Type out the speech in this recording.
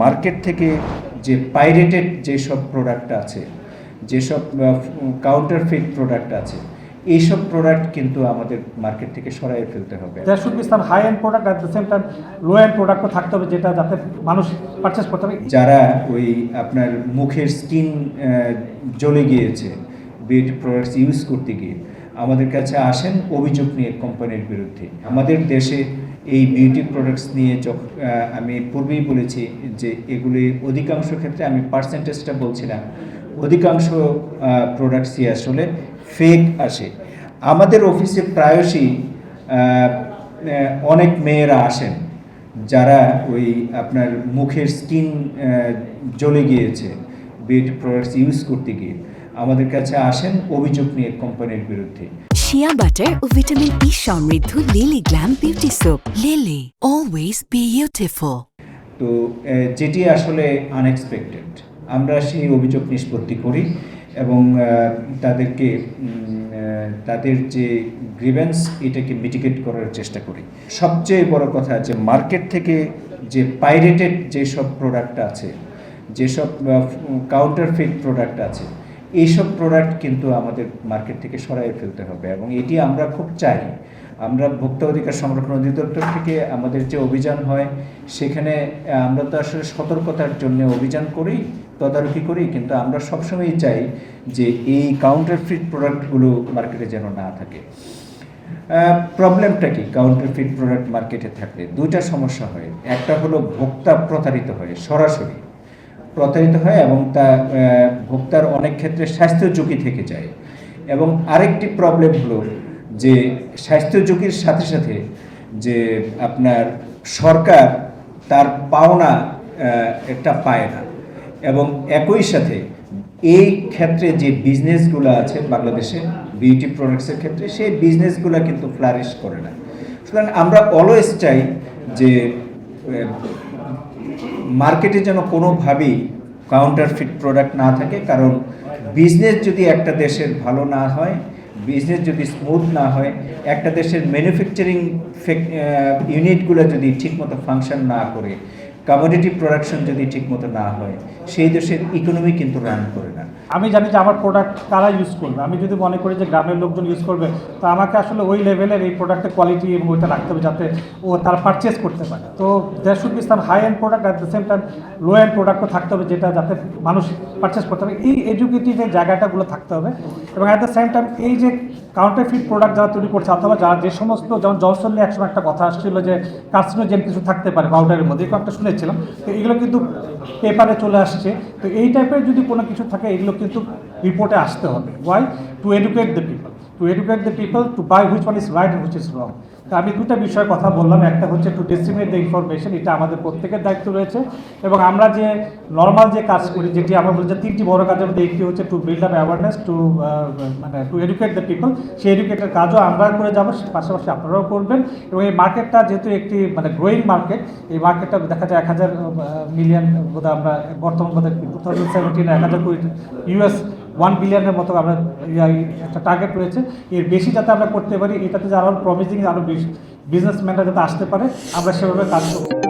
Market থেকে যে pirated যেসব প্রোডাক্ট আছে, যেসব কাউন্টারফিট প্রোডাক্ট আছে, এইসব প্রোডাক্ট কিন্তু আমাদের মার্কেট থেকে সরাই ফেলতে হবে। There should be some high-end product at the same time low-end product থাকতে হবে যেটা যাতে মানুষ পারচেস করতে পারে। যারা ওই আপনার মুখের স্কিন জ্বলে গিয়েছে বিউটি প্রোডাক্টস ইউজ করতে গিয়ে আমাদের কাছে আসেন অভিযোগ নিয়ে কোম্পানির বিরুদ্ধে। আমাদের দেশে এই বিউটি প্রোডাক্টস নিয়ে আমি পূর্বেই বলেছি যে এগুলি অধিকাংশ ক্ষেত্রে, আমি পার্সেন্টেজটা বলছি না, অধিকাংশ প্রোডাক্টসই আসলে ফেক আসে। আমাদের অফিসে প্রায়শই অনেক মেয়েরা আসেন যারা ওই আপনার মুখের স্কিন জ্বলে গিয়েছে বিউটি প্রোডাক্টস ইউজ করতে গিয়ে আমাদের কাছে আসেন অভিযোগ নিয়ে কোম্পানির বিরুদ্ধে। শিয়া বাটার ও ভিটামিন ই সমৃদ্ধ lily glam beauty soap. Lily, always beautiful. তো যেটি আসলে আনএক্সপেক্টেড, আমরা সেই অভিযোগ নিষ্পত্তি করি এবং তাদেরকে তাদের যে গ্রিভেন্স এটাকে মিটিগেট করার চেষ্টা করি। সবচেয়ে বড় কথা যে মার্কেট থেকে যে পাইরেটেড যেসব প্রোডাক্ট আছে, যেসব কাউন্টারফিট প্রোডাক্ট আছে, এইসব প্রোডাক্ট কিন্তু আমাদের মার্কেট থেকে সরাই ফেলতে হবে এবং এটি আমরা খুব চাই। আমরা ভোক্তা অধিকার সংরক্ষণ অধিদপ্তর থেকে আমাদের যে অভিযান হয় সেখানে আমরা তো আসলে সতর্কতার জন্য অভিযান করি, তদারকি করি, কিন্তু আমরা সবসময়ই চাই যে এই কাউন্টারফিট প্রোডাক্টগুলো মার্কেটে যেন না থাকে। প্রবলেমটা কি? কাউন্টারফিট প্রোডাক্ট মার্কেটে থাকলে দুইটা সমস্যা হয়। একটা হলো ভোক্তা প্রতারিত হয়, সরাসরি প্রতারিত হয় এবং তা ভোক্তার অনেক ক্ষেত্রে স্বাস্থ্য ঝুঁকি থেকে যায়। এবং আরেকটি প্রবলেম হলো যে স্বাস্থ্য ঝুঁকির সাথে সাথে যে আপনার সরকার তার পাওনা একটা পায় না এবং একই সাথে এই ক্ষেত্রে যে বিজনেসগুলো আছে বাংলাদেশে বিউটি প্রোডাক্টসের ক্ষেত্রে, সেই বিজনেসগুলো কিন্তু ফ্লারিশ করে না। সুতরাং আমরা অলওয়েজ চাই যে মার্কেটে যেন কোনোভাবেই কাউন্টারফিট প্রোডাক্ট না থাকে, কারণ বিজনেস যদি একটা দেশের ভালো না হয়, বিজনেস যদি স্মুথ না হয়, একটা দেশের ম্যানুফ্যাকচারিং ইউনিটগুলো যদি ঠিকমতো ফাংশন না করে, কমোডিটি প্রোডাকশন যদি ঠিকমতো না হয়, সেই দেশের ইকোনমি কিন্তু রান করে না। আমি জানি যে আমার প্রোডাক্ট কারা ইউজ করবে। আমি যদি মনে করি যে গ্রামের লোকজন ইউজ করবে, তো আমাকে আসলে ওই লেভেলের এই প্রোডাক্টের কোয়ালিটি এবং ওইটা রাখতে হবে যাতে ও তার পারচেস করতে পারে। তো there should be some high end product at the same time low end প্রোডাক্টও থাকতে হবে যেটা যাতে মানুষ পারচেস করতে পারে। এই এডুকেটিভের জায়গাটাগুলো থাকতে হবে এবং অ্যাট দ্য সেম টাইম এই যে কাউন্টারফিট প্রোডাক্ট যারা তৈরি করছে অথবা যারা যে সমস্ত, যেমন জনসন নিয়ে একসময় একটা কথা আসছিল যে কার্সিনোজেন কিছু থাকতে পারে পাউডারের মধ্যে, এরকম একটা শুনেছিলাম। তো এগুলো কিন্তু পেপারে চলে আসছে। তো এই টাইপের যদি কোনো কিছু থাকে এগুলো কিন্তু রিপোর্টে আসতে হবে। Why? To educate the people to by which one is right and which is wrong. তো আমি দুটা বিষয়ে কথা বললাম। একটা হচ্ছে টু ডিসিমিনেট দ্য ইনফরমেশন, এটা আমাদের প্রত্যেকের দায়িত্ব রয়েছে। এবং আমরা যে নর্মাল যে কাজ করি, যেটি আমরা বলি যে তিনটি বড় কাজের মধ্যে একটি হচ্ছে to build up awareness, two educate the people. সেই এডুকেটের কাজও আমরা করে যাবো, পাশাপাশি আপনারাও করবেন। এবং এই মার্কেটটা যেহেতু একটি গ্রোয়িং মার্কেট, এই মার্কেটটা দেখা যায় 1000 মিলিয়ন বোধহয় আমরা বর্তমান বোধহয় 2017 1000 কোটি, US 1 বিলিয়নের মতো আমরা একটা টার্গেট রয়েছে। এর বেশি যাতে আমরা করতে পারি, এটাতে যে আরও প্রমিজিং আরও বিজনেসম্যানরা যাতে আসতে পারে, আমরা সেভাবে কাজ করব।